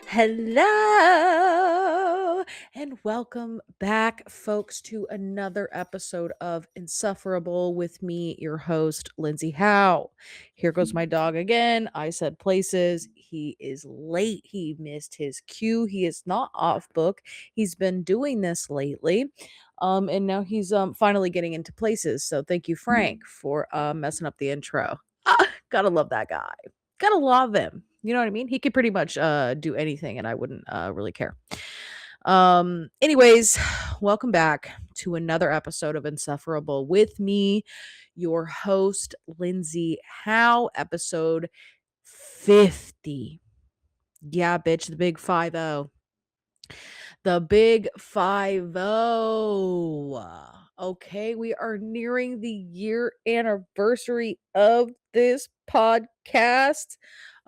Hello and welcome back, folks, to another episode of Insufferable with me, your host, Lindsay Howe. Here goes my dog again. I said places. He is late. He missed his cue. He is not off book. He's been doing this lately. And now he's finally getting into places. So thank you, Frank, for messing up the intro. Gotta love that guy. Gotta love him. You know what I mean? He could pretty much do anything and I wouldn't really care. Anyways, welcome back to another episode of Insufferable with me, your host, Lindsay Howe, episode 50. Yeah, bitch, the big 50. The big 50. Okay, we are nearing the year anniversary of this podcast.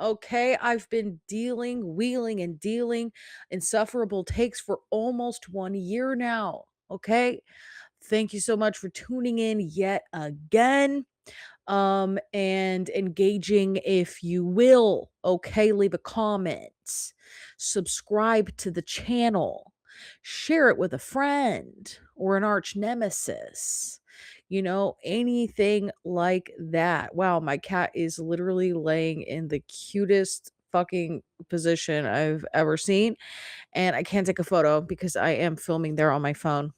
Okay, I've been wheeling and dealing insufferable takes for almost 1 year now. Okay, thank you so much for tuning in yet again and engaging if you will. Okay, leave a comment, subscribe to the channel, share it with a friend or an arch nemesis, anything like that. Wow, my cat is literally laying in the cutest fucking position I've ever seen, and I can't take a photo because I am filming there on my phone.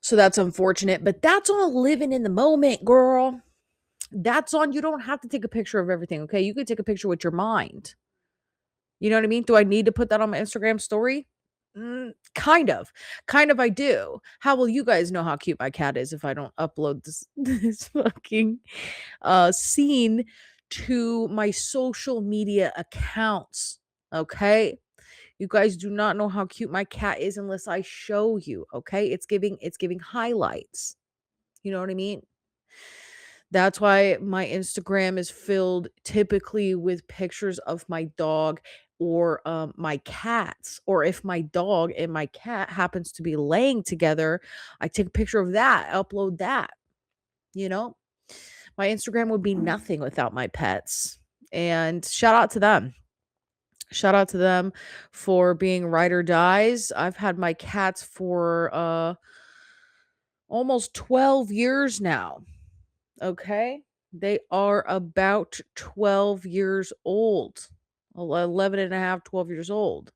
So that's unfortunate, but that's on living in the moment, girl. That's on, you don't have to take a picture of everything, okay? You could take a picture with your mind. You know what I mean? Do I need to put that on my Instagram story? Kind of. Kind of I do. How will you guys know how cute my cat is if I don't upload this this fucking scene to my social media accounts? Okay? You guys do not know how cute my cat is unless I show you, okay? It's giving highlights. You know what I mean? That's why my Instagram is filled typically with pictures of my dog or my cats. Or if my dog and my cat happens to be laying together, I take a picture of that, upload that. You know, my Instagram would be nothing without my pets. And shout out to them. Shout out to them for being ride or dies. I've had my cats for almost 12 years now. Okay. They are about 12 years old. 11 and a half, 12 years old.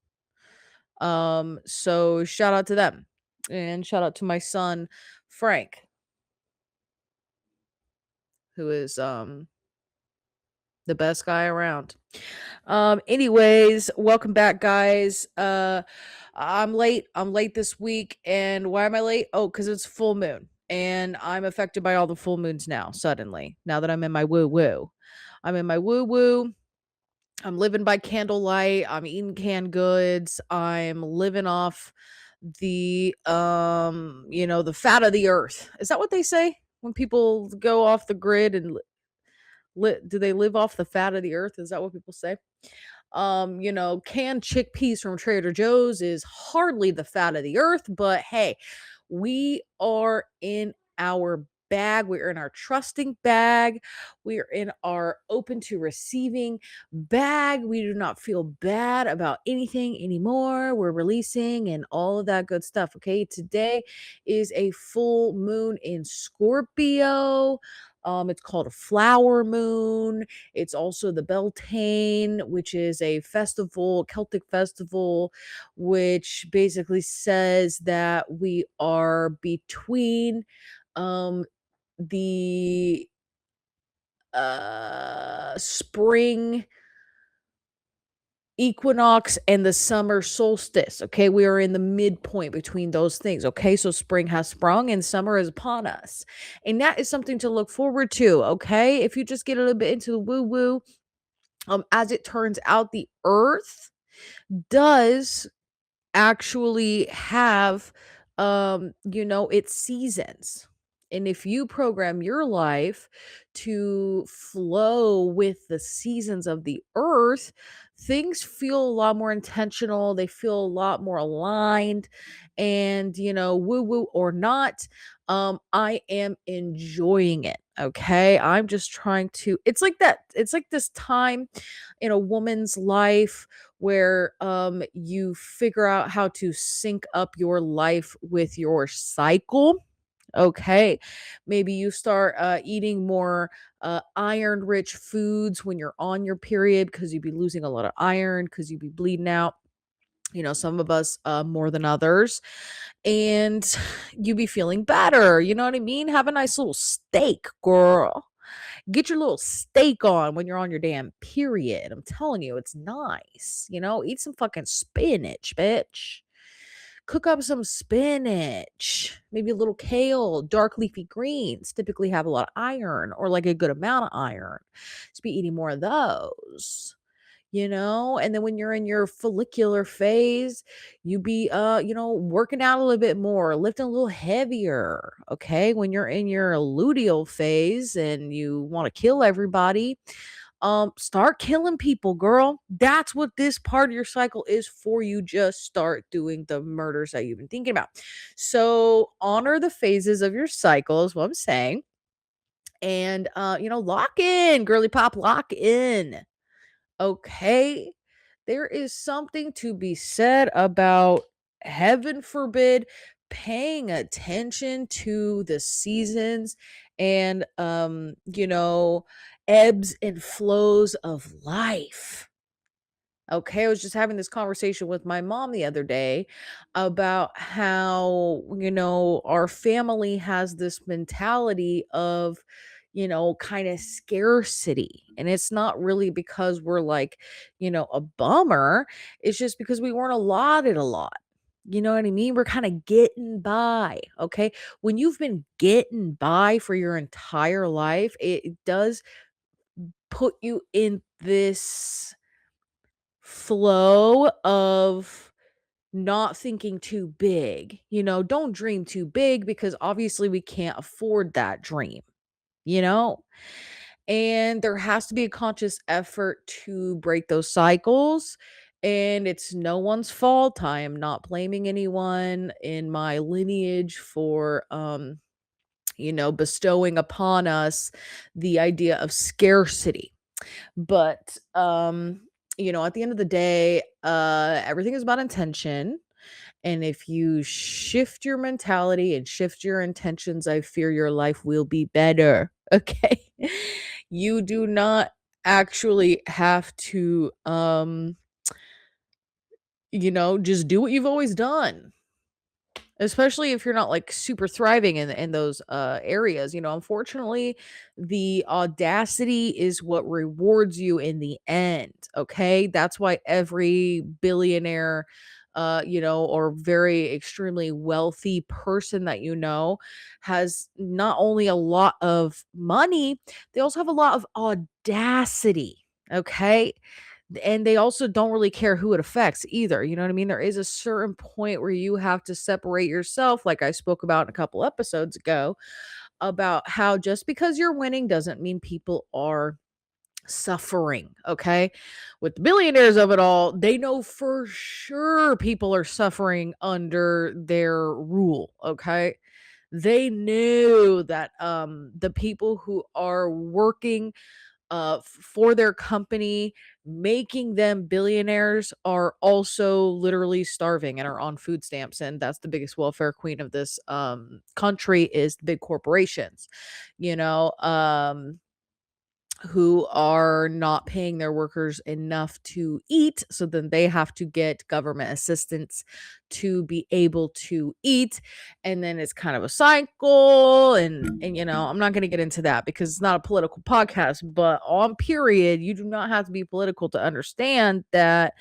So shout out to them. And shout out to my son, Frank, who is the best guy around. Anyways, welcome back, guys. I'm late. I'm late this week. And why am I late? Oh, because it's full moon. And I'm affected by all the full moons now, suddenly. Now that I'm in my woo woo. I'm in my woo woo. I'm living by candlelight. I'm eating canned goods. I'm living off the fat of the earth. Is that what they say when people go off the grid and do they live off the fat of the earth? Is that what people say? Canned chickpeas from Trader Joe's is hardly the fat of the earth, but hey, we are in our bag. We're in our trusting bag. We are in our open to receiving bag. We do not feel bad about anything anymore. We're releasing and all of that good stuff. Okay. Today is a full moon in Scorpio. It's called a flower moon. It's also the Beltane, which is a festival, Celtic festival, which basically says that we are between um the spring equinox and the summer solstice. Okay, we are in the midpoint between those things. Okay, so spring has sprung and summer is upon us, and that is something to look forward to. Okay, if you just get a little bit into the woo woo, as it turns out, the earth does actually have its seasons. And if you program your life to flow with the seasons of the earth, things feel a lot more intentional. They feel a lot more aligned. And, woo woo or not, I am enjoying it. Okay. I'm just trying to, it's like that. It's like this time in a woman's life where you figure out how to sync up your life with your cycle. Okay. Maybe you start eating more iron rich foods when you're on your period because you'd be losing a lot of iron because you'd be bleeding out. Some of us more than others. And you be feeling better. You know what I mean? Have a nice little steak, girl. Get your little steak on when you're on your damn period. I'm telling you, it's nice. Eat some fucking spinach, bitch. Cook up some spinach, maybe a little kale, dark leafy greens typically have a lot of iron or like a good amount of iron. Just be eating more of those. And then when you're in your follicular phase, you be working out a little bit more, lifting a little heavier. Okay, when you're in your luteal phase and you want to kill everybody, start killing people, girl. That's what this part of your cycle is for. You just start doing the murders that you've been thinking about. So honor the phases of your cycle is what I'm saying. And lock in, girly pop, lock in. Okay. There is something to be said about, heaven forbid, paying attention to the seasons and ebbs and flows of life. Okay, I was just having this conversation with my mom the other day about how, our family has this mentality of, kind of scarcity. And it's not really because we're like, a bummer. It's just because we weren't allotted a lot. You know what I mean? We're kind of getting by. Okay. When you've been getting by for your entire life, it does put you in this flow of not thinking too big. Don't dream too big because obviously we can't afford that dream, you know? And there has to be a conscious effort to break those cycles. And it's no one's fault. I am not blaming anyone in my lineage for bestowing upon us the idea of scarcity. But at the end of the day, everything is about intention. And if you shift your mentality and shift your intentions, I fear your life will be better. Okay. You do not actually have to just do what you've always done. Especially if you're not, like, super thriving in those, areas. Unfortunately, the audacity is what rewards you in the end, okay? That's why every billionaire, or very extremely wealthy person that has not only a lot of money, they also have a lot of audacity, okay? And they also don't really care who it affects either. You know what I mean? There is a certain point where you have to separate yourself, like I spoke about a couple episodes ago, about how just because you're winning doesn't mean people are suffering. Okay. With the billionaires of it all, they know for sure people are suffering under their rule. Okay. They knew that the people who are working for their company, making them billionaires, are also literally starving and are on food stamps. And that's the biggest welfare queen of this country, is the big corporations, you know. Who are not paying their workers enough to eat. So then they have to get government assistance to be able to eat. And then it's kind of a cycle. And I'm not going to get into that because it's not a political podcast, but on period, you do not have to be political to understand that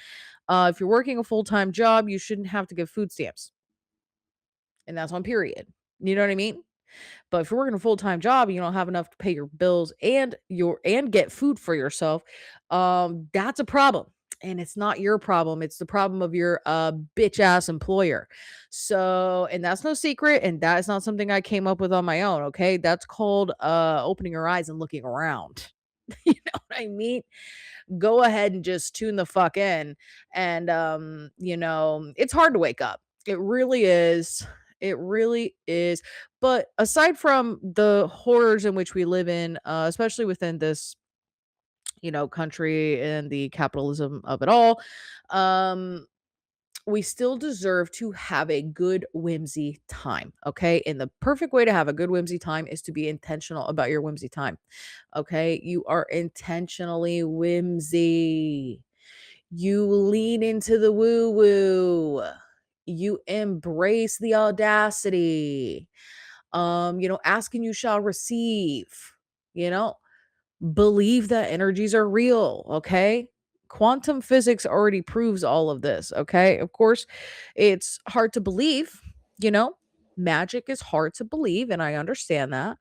if you're working a full-time job, you shouldn't have to give food stamps. And that's on period. You know what I mean? But if you're working a full-time job and you don't have enough to pay your bills and get food for yourself, that's a problem. And it's not your problem. It's the problem of your bitch ass employer. So, and that's no secret. And that is not something I came up with on my own. Okay. That's called opening your eyes and looking around. You know what I mean? Go ahead and just tune the fuck in. And it's hard to wake up. It really is. It really is. But aside from the horrors in which we live in, especially within this, country and the capitalism of it all, um, we still deserve to have a good whimsy time, okay? And the perfect way to have a good whimsy time is to be intentional about your whimsy time, okay? You are intentionally whimsy. You lean into the woo woo. You embrace the audacity. Ask and you shall receive. You know, believe that energies are real, okay? Quantum physics already proves all of this, okay? Of course, it's hard to believe, you know? Magic is hard to believe, and I understand that.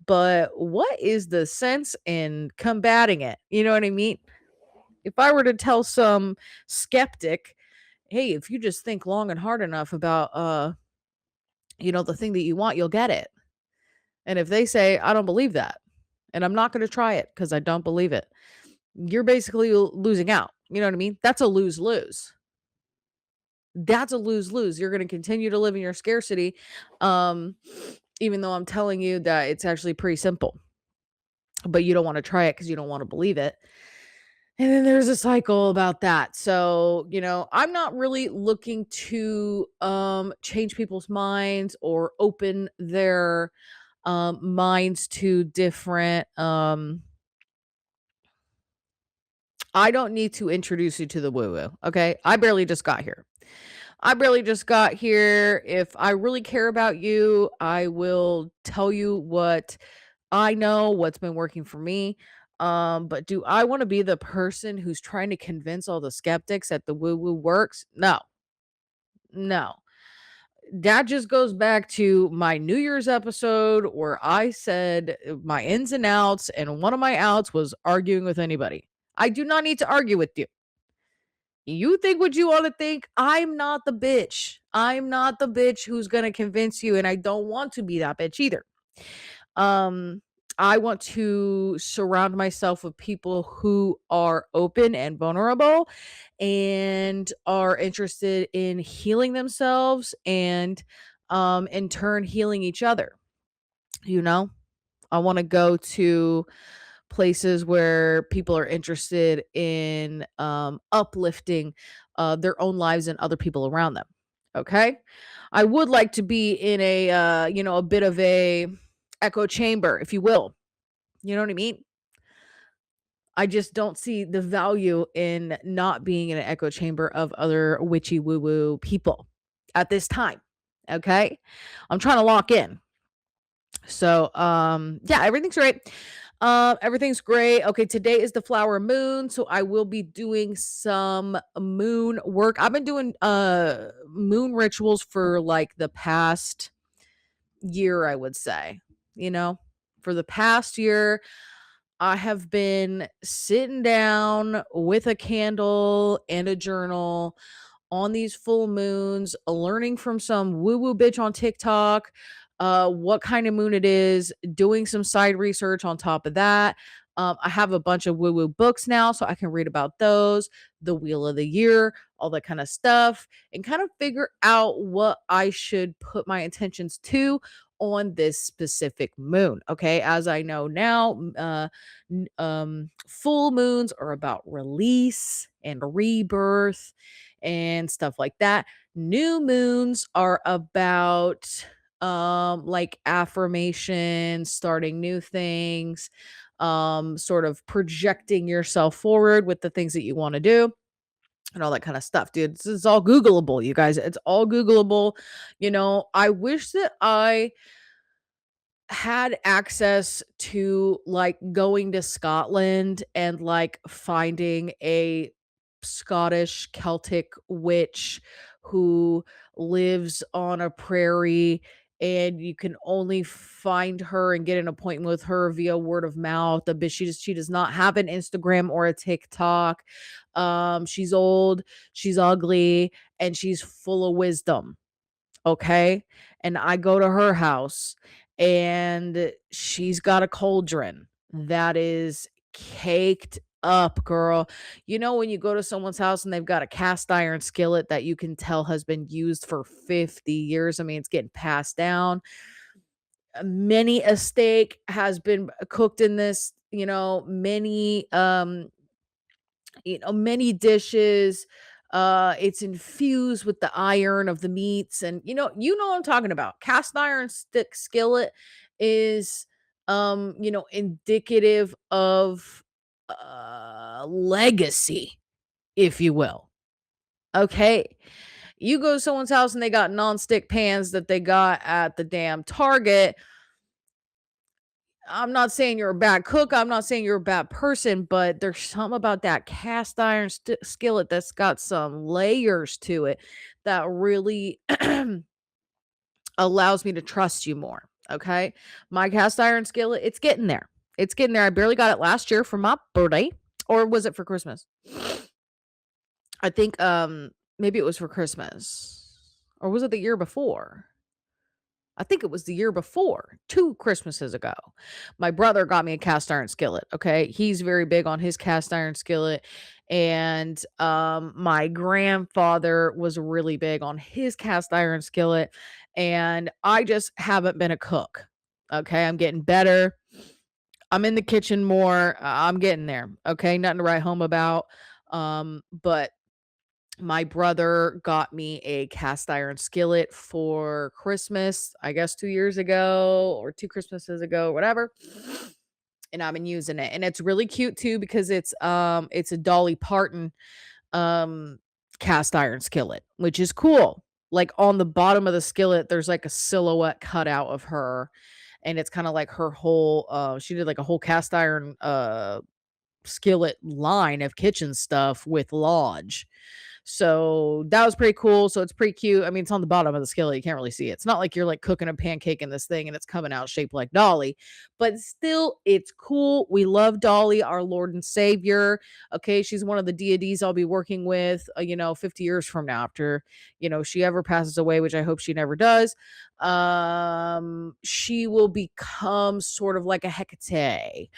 But what is the sense in combating it? You know what I mean? If I were to tell some skeptic, hey, if you just think long and hard enough about the thing that you want, you'll get it. And if they say, I don't believe that, and I'm not going to try it because I don't believe it, you're basically losing out. You know what I mean? That's a lose lose. That's a lose lose. You're going to continue to live in your scarcity, um, even though I'm telling you that it's actually pretty simple, but you don't want to try it because you don't want to believe it. And then there's a cycle about that. So, I'm not really looking to change people's minds or open their minds to different I don't need to introduce you to the woo woo, okay? I barely just got here. I barely just got here. If I really care about you, I will tell you what I know, what's been working for me. But do I want to be the person who's trying to convince all the skeptics that the woo woo works? No, no. That just goes back to my New Year's episode where I said my ins and outs, and one of my outs was arguing with anybody. I do not need to argue with you. You think what you want to think. I'm not the bitch. I'm not the bitch who's going to convince you, and I don't want to be that bitch either. Um, I want to surround myself with people who are open and vulnerable and are interested in healing themselves and in turn healing each other. You know, I want to go to places where people are interested in uplifting their own lives and other people around them. Okay. I would like to be in a bit of a echo chamber, if you will. You know what I mean? I just don't see the value in not being in an echo chamber of other witchy woo woo people at this time. Okay. I'm trying to lock in. So, yeah, everything's great. Everything's great. Okay, today is the flower moon, so I will be doing some moon work. I've been doing moon rituals for like the past year, I would say. You know, for the past year, I have been sitting down with a candle and a journal on these full moons, learning from some woo woo bitch on TikTok, what kind of moon it is, doing some side research on top of that. I have a bunch of woo woo books now, so I can read about those, the wheel of the year, all that kind of stuff, and kind of figure out what I should put my intentions to on this specific moon. Okay. As I know now, full moons are about release and rebirth and stuff like that. New moons are about like affirmation, starting new things, sort of projecting yourself forward with the things that you want to do and all that kind of stuff, dude. This is all Googleable, you guys. It's all Googleable. I wish that I had access to like going to Scotland and like finding a Scottish Celtic witch who lives on a prairie, and you can only find her and get an appointment with her via word of mouth. The bitch, she does not have an Instagram or a TikTok. She's old, she's ugly, and she's full of wisdom. Okay. And I go to her house and she's got a cauldron that is caked up, girl. When you go to someone's house and they've got a cast iron skillet that you can tell has been used for 50 years. I mean, it's getting passed down. Many a steak has been cooked in this, many dishes. It's infused with the iron of the meats, and what I'm talking about. Cast iron stick skillet is indicative of legacy, if you will. Okay. You go to someone's house and they got non-stick pans that they got at the damn Target. I'm not saying you're a bad cook. I'm not saying you're a bad person, but there's something about that cast iron skillet that's got some layers to it that really allows me to trust you more. Okay. My cast iron skillet, it's getting there. It's getting there. I barely got it last year for my birthday. Or was it for Christmas? I think maybe it was for Christmas. Or was it the year before? I think it was the year before, 2 Christmases ago. My brother got me a cast iron skillet, okay? He's very big on his cast iron skillet, and, my grandfather was really big on his cast iron skillet, and I just haven't been a cook, okay? I'm getting better. I'm in the kitchen more. I'm getting there, okay? Nothing to write home about, but my brother got me a cast iron skillet for Christmas, I guess 2 years ago or 2 Christmases ago, whatever, and I've been using it, and it's really cute too because it's a Dolly Parton, um, cast iron skillet, which is cool. Like, on the bottom of the skillet, there's, like, a silhouette cutout of her, and it's kinda like her whole, she did, like, a whole cast iron, skillet line of kitchen stuff with Lodge. So that was pretty cool. So it's pretty cute. I mean, it's on the bottom of the skillet. You can't really see it. It's not like you're like cooking a pancake in this thing and it's coming out shaped like Dolly, but still, it's cool. We love Dolly, our Lord and Savior. Okay. She's one of the deities I'll be working with, 50 years from now after, she ever passes away, which I hope she never does. She will become sort of like a Hecate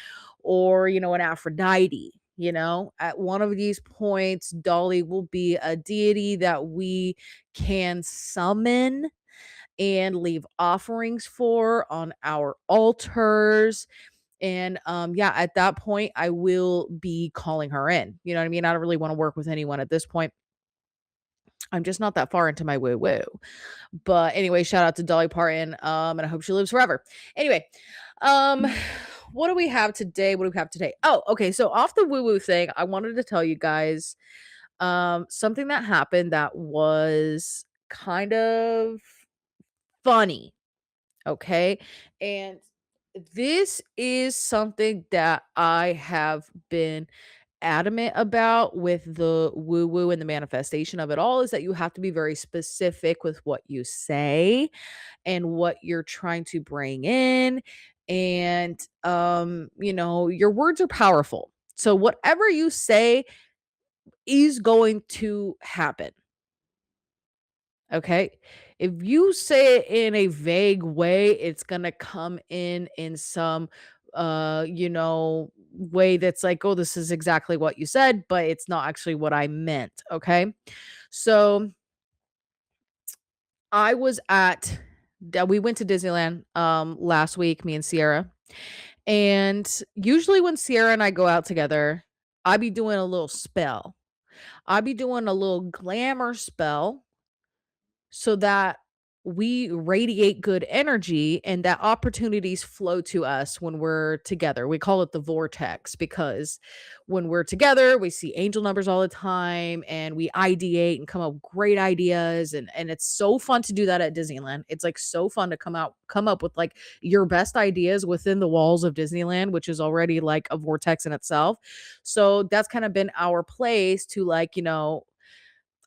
or, an Aphrodite. At one of these points, Dolly will be a deity that we can summon and leave offerings for on our altars. And yeah, at that point, I will be calling her in. You know what I mean? I don't really want to work with anyone at this point. I'm just not that far into my woo woo. But anyway, shout out to Dolly Parton. And I hope she lives forever. Anyway, um, what do we have today? What do we have today? Oh, okay. So off the woo woo thing, I wanted to tell you guys something that happened that was kind of funny. Okay. And this is something that I have been adamant about with the woo woo and the manifestation of it all is that you have to be very specific with what you say and what you're trying to bring in. And, your words are powerful. So whatever you say is going to happen. Okay. If you say it in a vague way, it's going to come in some, way that's like, oh, this is exactly what you said, but it's not actually what I meant. Okay. So I was at we went to Disneyland last week, me and Sierra. And usually when Sierra and I go out together, I be doing a little spell. I be doing a little glamour spell so that we radiate good energy and that opportunities flow to us when we're together. We call it the vortex because when we're together, we see angel numbers all the time and we ideate and come up with great ideas and it's so fun to do that at Disneyland. It's like so fun to come up with like your best ideas within the walls of Disneyland, which is already like a vortex in itself. So that's kind of been our place to like,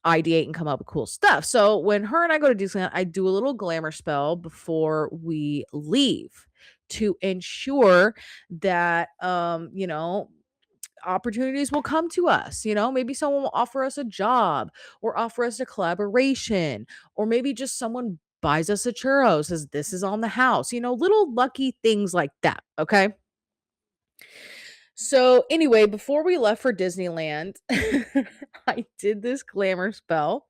ideate and come up with cool stuff. So when her and I go to Disneyland, I do a little glamour spell before we leave to ensure that opportunities will come to us. Maybe someone will offer us a job or offer us a collaboration, or maybe just someone buys us a churro, says this is on the house, little lucky things like that. Okay. So anyway, before we left for Disneyland, I did this glamour spell.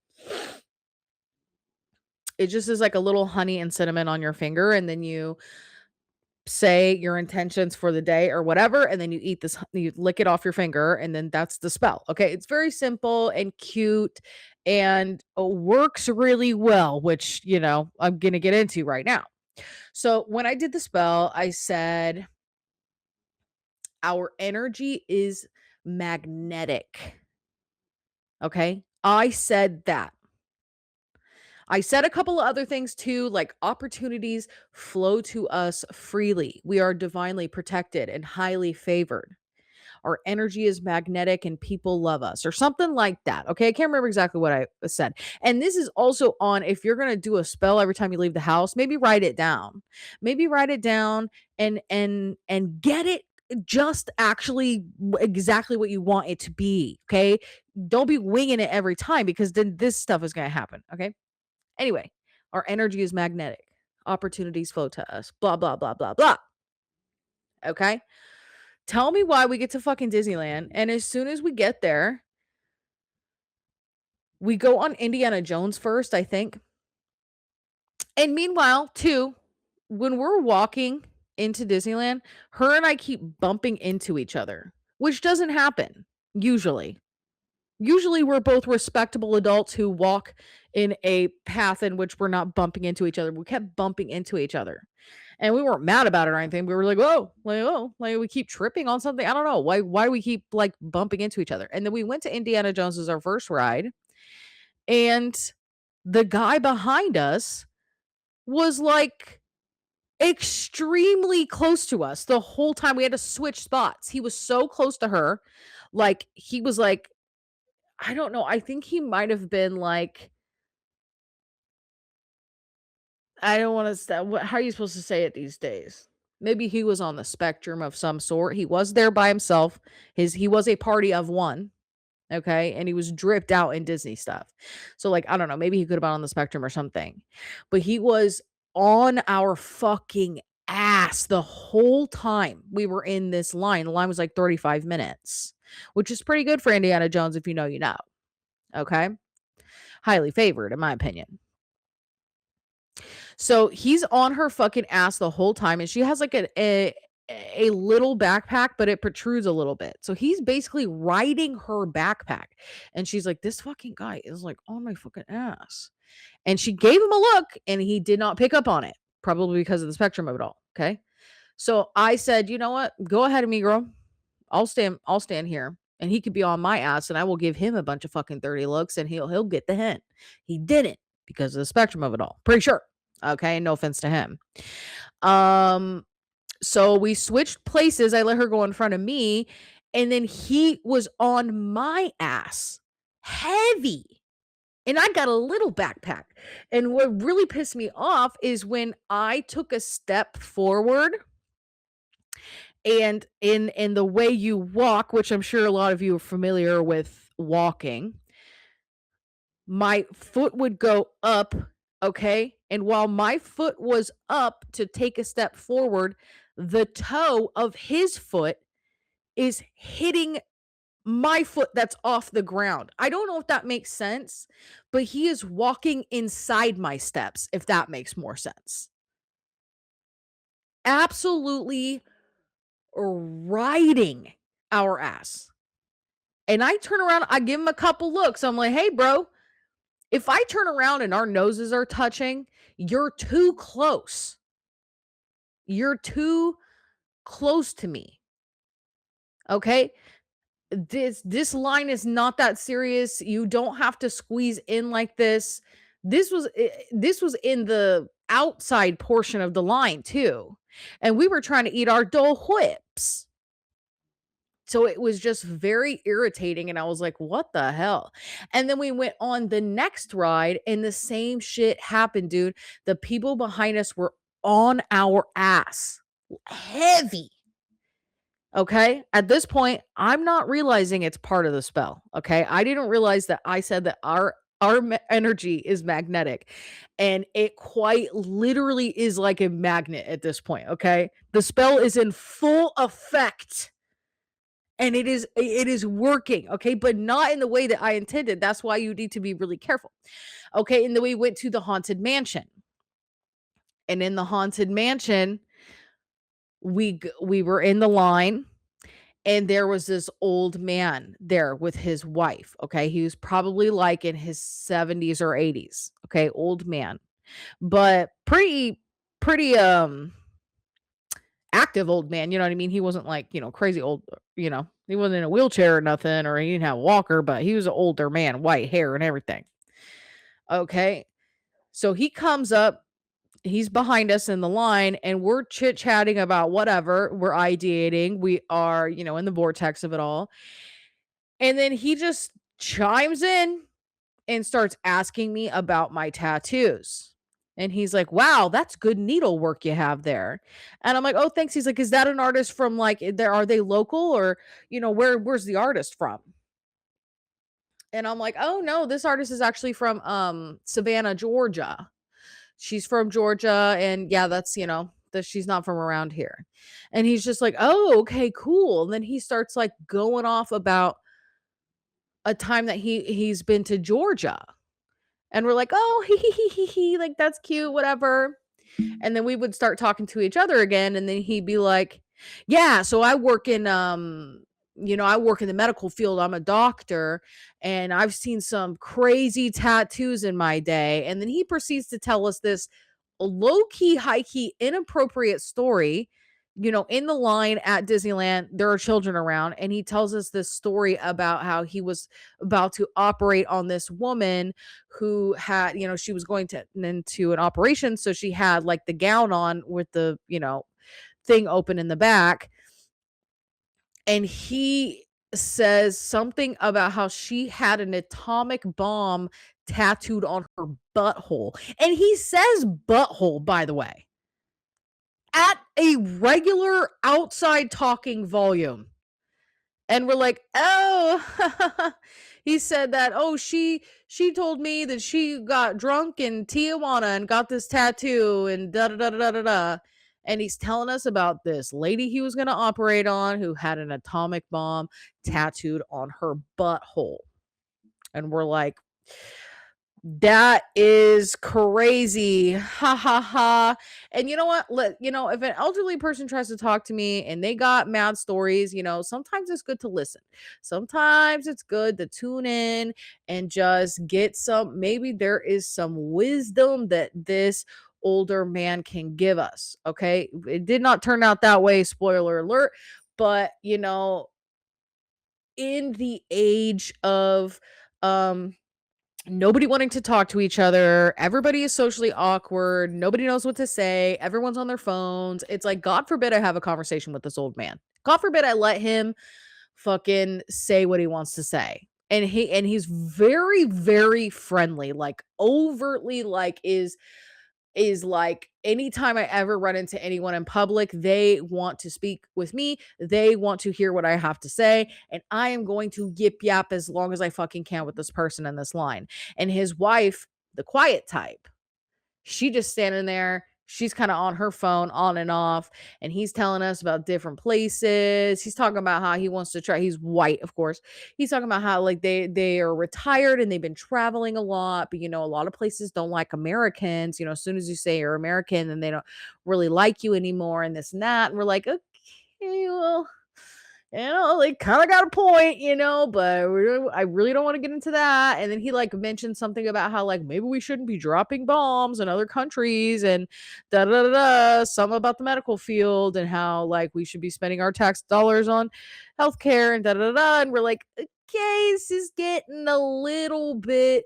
It just is like a little honey and cinnamon on your finger, and then you say your intentions for the day or whatever, and then you eat this, you lick it off your finger, and then that's the spell. Okay. It's very simple and cute and works really well, which, I'm going to get into right now. So when I did the spell, I said, our energy is magnetic. Okay. I said that. I said a couple of other things too, like opportunities flow to us freely. We are divinely protected and highly favored. Our energy is magnetic and people love us, or something like that. Okay. I can't remember exactly what I said. And this is also on, if you're going to do a spell every time you leave the house, maybe write it down. Maybe write it down and get it just actually exactly what you want it to be. Okay. Don't be winging it every time, because then this stuff is going to happen. Okay. Anyway, our energy is magnetic. Opportunities flow to us. Blah, blah, blah, blah, blah. Okay. Tell me why we get to fucking Disneyland. And as soon as we get there, we go on Indiana Jones first, I think. And meanwhile, too, when we're walking into Disneyland, her and I keep bumping into each other, which doesn't happen usually. Usually, we're both respectable adults who walk in a path in which we're not bumping into each other. We kept bumping into each other. And we weren't mad about it or anything. We were like, oh, like we keep tripping on something. I don't know. Why do we keep like bumping into each other? And then we went to Indiana Jones as our first ride. And the guy behind us was like extremely close to us the whole time. We had to switch spots. He was so close to her. Like he was like, I don't know. I think he might have been like, I don't want to say, how are you supposed to say it these days? Maybe he was on the spectrum of some sort. He was there by himself. He was a party of one, okay? And he was dripped out in Disney stuff. So like, I don't know, maybe he could have been on the spectrum or something. But he was on our fucking ass the whole time we were in this line. The line was like 35 minutes, which is pretty good for Indiana Jones if you know, you know. Okay? Highly favored in my opinion. So he's on her fucking ass the whole time, and she has like a little backpack, but it protrudes a little bit. So he's basically riding her backpack, and she's like, "This fucking guy is like on my fucking ass." And she gave him a look, and he did not pick up on it, probably because of the spectrum of it all. Okay, so I said, "You know what? Go ahead of me, girl. I'll stand. I'll stand here." And he could be on my ass, and I will give him a bunch of fucking 30 looks, and he'll get the hint. He didn't because of the spectrum of it all. Pretty sure. Okay, no offense to him. Um, so we switched places. I let her go in front of me, and then he was on my ass. Heavy. And I got a little backpack. And what really pissed me off is when I took a step forward, and in the way you walk, which I'm sure a lot of you are familiar with walking, my foot would go up, okay? And while my foot was up to take a step forward, the toe of his foot is hitting my foot that's off the ground. I don't know if that makes sense, but he is walking inside my steps, if that makes more sense. Absolutely riding our ass. And I turn around, I give him a couple looks. I'm like, hey, bro, if I turn around and our noses are touching, you're too close. You're too close to me. Okay? This line is not that serious. You don't have to squeeze in like this. This was in the outside portion of the line too. And we were trying to eat our Dole Whips. So it was just very irritating, and I was like, "What the hell?" And then we went on the next ride, and the same shit happened, dude. The people behind us were on our ass. Heavy. Okay? At this point, I'm not realizing it's part of the spell, okay? I didn't realize that I said that our energy is magnetic, and it quite literally is like a magnet at this point, okay? The spell is in full effect. And it is working, okay, but not in the way that I intended. That's why you need to be really careful. Okay, and then we went to the haunted mansion. And in the haunted mansion, We were in the line, and there was this old man there with his wife, okay? He was probably, like, in his 70s or 80s, okay? Old man, but pretty active old man, you know what I mean? He wasn't, like, crazy old, he wasn't in a wheelchair or nothing, or he didn't have a walker, but he was an older man, white hair and everything, okay? So he comes up, he's behind us in the line, and we're chit-chatting about whatever, we're ideating, we are, in the vortex of it all, and then he just chimes in and starts asking me about my tattoos. And he's like, "Wow, that's good needlework you have there." And I'm like, "Oh, thanks." He's like, "Is that an artist from like there are they local or, where's the artist from?" And I'm like, "Oh no, this artist is actually from Savannah, Georgia. She's from Georgia and yeah, that's, that she's not from around here." And he's just like, "Oh, okay, cool." And then he starts like going off about a time that he's been to Georgia. And we're like, "Oh, he, like, that's cute, whatever." And then we would start talking to each other again, and then he'd be like, "Yeah, so I work in the medical field. I'm a doctor, and I've seen some crazy tattoos in my day." And then he proceeds to tell us this low key, high key, inappropriate story. In the line at Disneyland, there are children around, and he tells us this story about how he was about to operate on this woman who had, she was going to into an operation. So she had like the gown on with the, thing open in the back. And he says something about how she had an atomic bomb tattooed on her butthole. And he says butthole, by the way, at a regular outside talking volume. And we're like, "Oh," he said that, "Oh, she told me that she got drunk in Tijuana and got this tattoo and da da da da da da." And he's telling us about this lady he was going to operate on who had an atomic bomb tattooed on her butthole. And we're like, "That is crazy. Ha ha ha." And you know what? If an elderly person tries to talk to me and they got mad stories, sometimes it's good to listen. Sometimes it's good to tune in and just get maybe there is some wisdom that this older man can give us. Okay. It did not turn out that way. Spoiler alert. But, in the age of, um, nobody wanting to talk to each other. Everybody is socially awkward. Nobody knows what to say. Everyone's on their phones. It's like, God forbid I have a conversation with this old man. God forbid I let him fucking say what he wants to say. And he's very, very friendly, like overtly like is like anytime I ever run into anyone in public, they want to speak with me. They want to hear what I have to say. And I am going to yip yap as long as I fucking can with this person in this line. And his wife, the quiet type, she just standing there. She's kind of on her phone on and off. And he's telling us about different places. He's talking about how he wants to try. He's white, of course. He's talking about how like they are retired and they've been traveling a lot. But a lot of places don't like Americans. As soon as you say you're American, then they don't really like you anymore and this and that. And we're like, okay, well, they kind of got a point, but I really don't want to get into that. And then he like mentioned something about how like maybe we shouldn't be dropping bombs in other countries and da da da da. Some about the medical field and how like we should be spending our tax dollars on healthcare and da da da. And we're like, okay, this is getting a little bit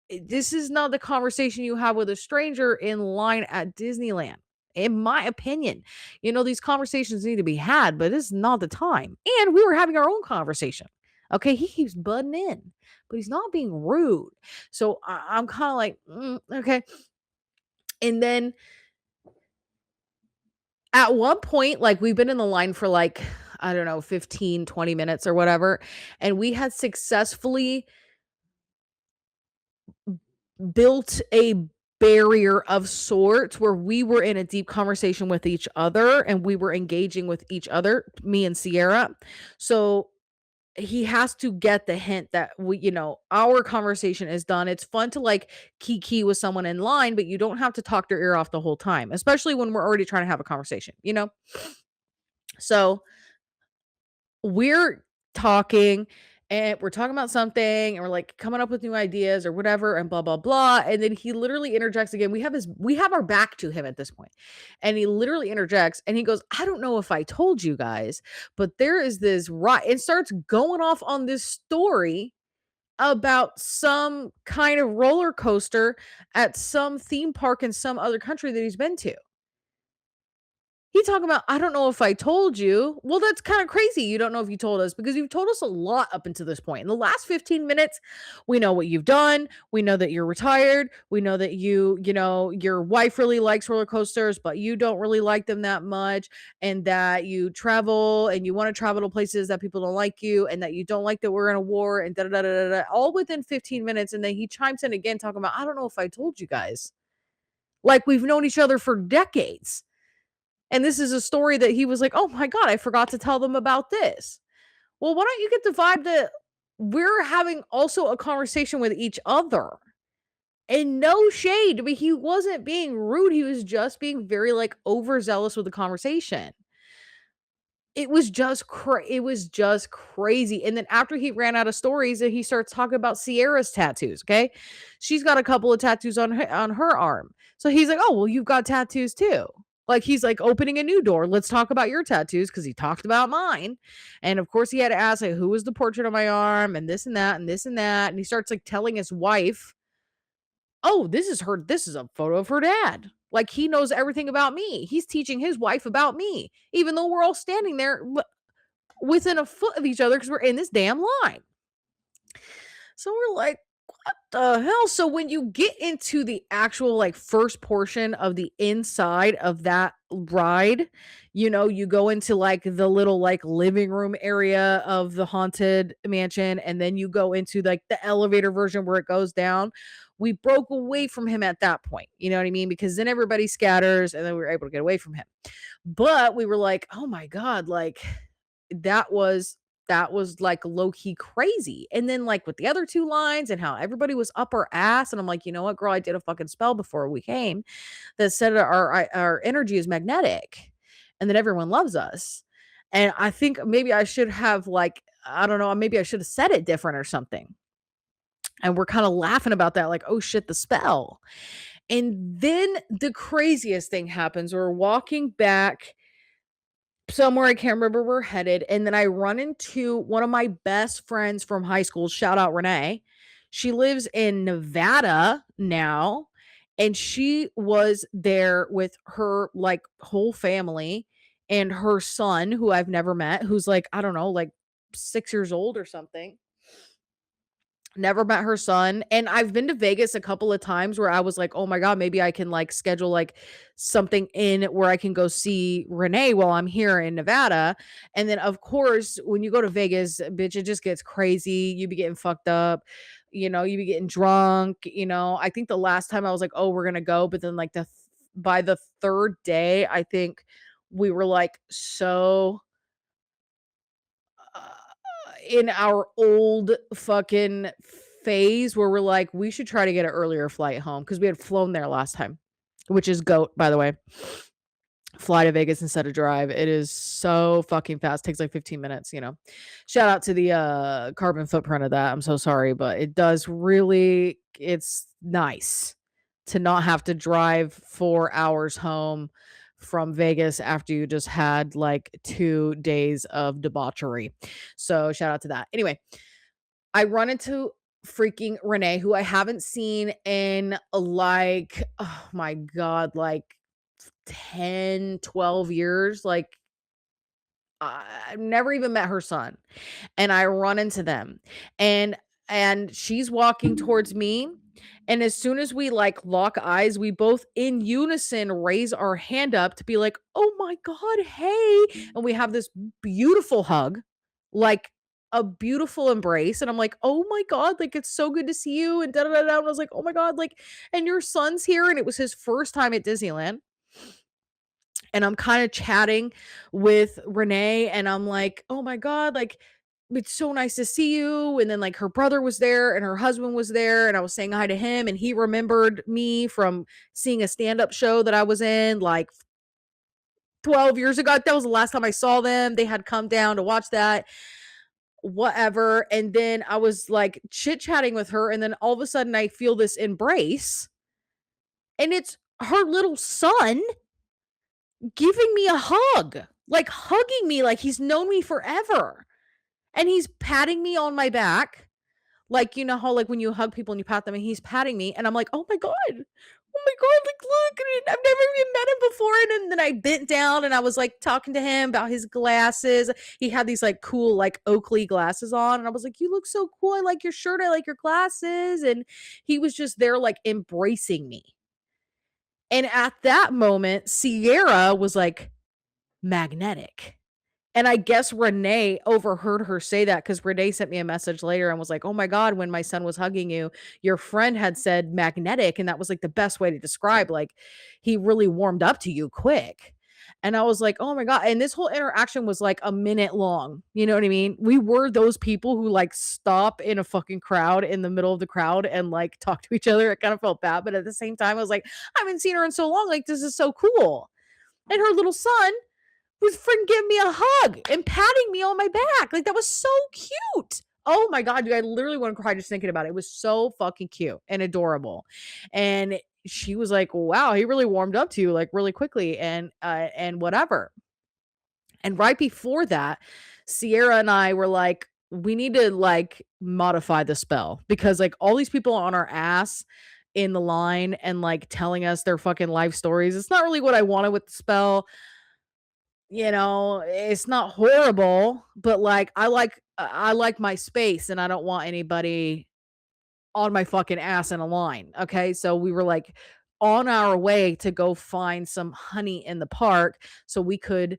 this is not the conversation you have with a stranger in line at Disneyland. In my opinion, these conversations need to be had, but this is not the time. And we were having our own conversation. Okay. He keeps butting in, but he's not being rude. So I'm kind of like, okay. And then at one point, like we've been in the line for like, I don't know, 15, 20 minutes or whatever. And we had successfully built a barrier of sorts where we were in a deep conversation with each other and we were engaging with each other, me and Sierra. So he has to get the hint that our conversation is done. It's fun to like kiki with someone in line, but you don't have to talk their ear off the whole time, especially when we're already trying to have a conversation. So we're talking and we're talking about something and we're like coming up with new ideas or whatever and blah blah blah, and then he literally interjects again. We have our back to him at this point, and he literally interjects and he goes, I don't know if I told you guys, but there is this right, and starts going off on this story about some kind of roller coaster at some theme park in some other country that he's been to. He talking about, "I don't know if I told you." Well, that's kinda crazy you don't know if you told us, because you've told us a lot up until this point. In the last 15 minutes, we know what you've done, we know that you're retired, we know that your wife really likes roller coasters, but you don't really like them that much, and that you travel and you wanna travel to places that people don't like you, and that you don't like that we're in a war, and da da da da da, all within 15 minutes, and then he chimes in again talking about, "I don't know if I told you guys." Like, we've known each other for decades. And this is a story that he was like, "Oh my god, I forgot to tell them about this." Well, why don't you get the vibe that we're having also a conversation with each other? And no shade, but he wasn't being rude, he was just being very, like, overzealous with the conversation. It was just crazy, and then after he ran out of stories, and he starts talking about Sierra's tattoos, okay? She's got a couple of tattoos on her arm. So he's like, "Oh, well, you've got tattoos too." Like, he's, like, opening a new door. "Let's talk about your tattoos," because he talked about mine, and, of course, he had to ask, like, "Who was the portrait on my arm?" and this and that and this and that, and he starts, like, telling his wife, "Oh, this is a photo of her dad." Like, he knows everything about me. He's teaching his wife about me, even though we're all standing there within a foot of each other because we're in this damn line. So we're like, what the hell? So when you get into the actual like first portion of the inside of that ride, you go into like the little like living room area of the haunted mansion, and then you go into like the elevator version where it goes down. We broke away from him at that point. You know what I mean? Because then everybody scatters and then we were able to get away from him. But we were like, "Oh my god, like that was that was like low key crazy." And then like with the other two lines and how everybody was up our ass, and I'm like, "You know what, girl, I did a fucking spell before we came that said our energy is magnetic and that everyone loves us." And I think maybe I should have like, I don't know, maybe I should have said it different or something. And we're kind of laughing about that, like, "Oh shit, the spell." And then the craziest thing happens. We're walking back somewhere, I can't remember where we're headed, and then I run into one of my best friends from high school, shout out Renee. She lives in Nevada now, and she was there with her, like, whole family and her son, who I've never met, who's, like, I don't know, like, 6 years old or something. Never met her son, and I've been to Vegas a couple of times where I was like, "Oh my god, maybe I can, like, schedule, like, something in where I can go see Renee while I'm here in Nevada." And then, of course, when you go to Vegas, bitch, it just gets crazy. You be getting fucked up, you be getting drunk. I think the last time I was like, "Oh, we're gonna go," but then, like, by the 3rd day, I think we were, like, so uh, in our old fucking phase where we're like, we should try to get an earlier flight home because we had flown there last time, which is GOAT, by the way. Fly to Vegas instead of drive. It is so fucking fast. Takes like 15 minutes. Shout out to the carbon footprint of that. I'm so sorry, but it's nice to not have to drive 4 hours home from Vegas after you just had like 2 days of debauchery. So shout out to that. Anyway, I run into freaking Renee, who I haven't seen in like, oh my God, like 10, 12 years. Like, I've never even met her son. And I run into them, and she's walking towards me, and as soon as we like lock eyes, we both in unison raise our hand up to be like, "Oh my god, hey." And we have this beautiful hug, like a beautiful embrace, and I'm like, "Oh my god, like it's so good to see you," and da da da da. And I was like, "Oh my god, like, and your son's here," and it was his first time at Disneyland. And I'm kind of chatting with Renee, and I'm like, "Oh my god, like it's so nice to see you. And then like her brother was there and her husband was there, and I was saying hi to him, and he remembered me from seeing a stand-up show that I was in like 12 years ago. That was the last time I saw them. They had come down to watch that, whatever. And then I was like chit-chatting with her, and then all of a sudden I feel this embrace, and it's her little son giving me a hug, like hugging me like he's known me forever. And he's patting me on my back. Like, you know how like when you hug people and you pat them and he's patting me, and I'm like, "Oh my god. Oh my god, like look at it. I've never even met him before." And then I bent down and I was like talking to him about his glasses. He had these like cool like Oakley glasses on, and I was like, "You look so cool. I like your shirt. I like your glasses." And he was just there like embracing me. And at that moment, Sierra was like magnetic. And I guess Renee overheard her say that, because Renee sent me a message later and was like, "Oh my god, when my son was hugging you, your friend had said magnetic, and that was, like, the best way to describe, like, he really warmed up to you quick." And I was like, "Oh my god," and this whole interaction was, like, a minute long, you know what I mean? We were those people who, like, stop in a fucking crowd in the middle of the crowd and, like, talk to each other. It kinda felt bad, but at the same time, I was like, "I haven't seen her in so long, like, this is so cool." And her little son was freaking giving me a hug and patting me on my back. Like, that was so cute. Oh my god, dude, I literally wanna cry just thinking about it. It was so fucking cute and adorable. And she was like, "Wow, he really warmed up to you, like, really quickly," and whatever. And right before that, Sierra and I were like, "We need to, like, modify the spell," because, like, all these people on our ass in the line and, like, telling us their fucking life stories. It's not really what I wanted with the spell. You know, it's not horrible, but, like, I like my space, and I don't want anybody on my fucking ass in a line, okay? So we were, like, on our way to go find some honey in the park so we could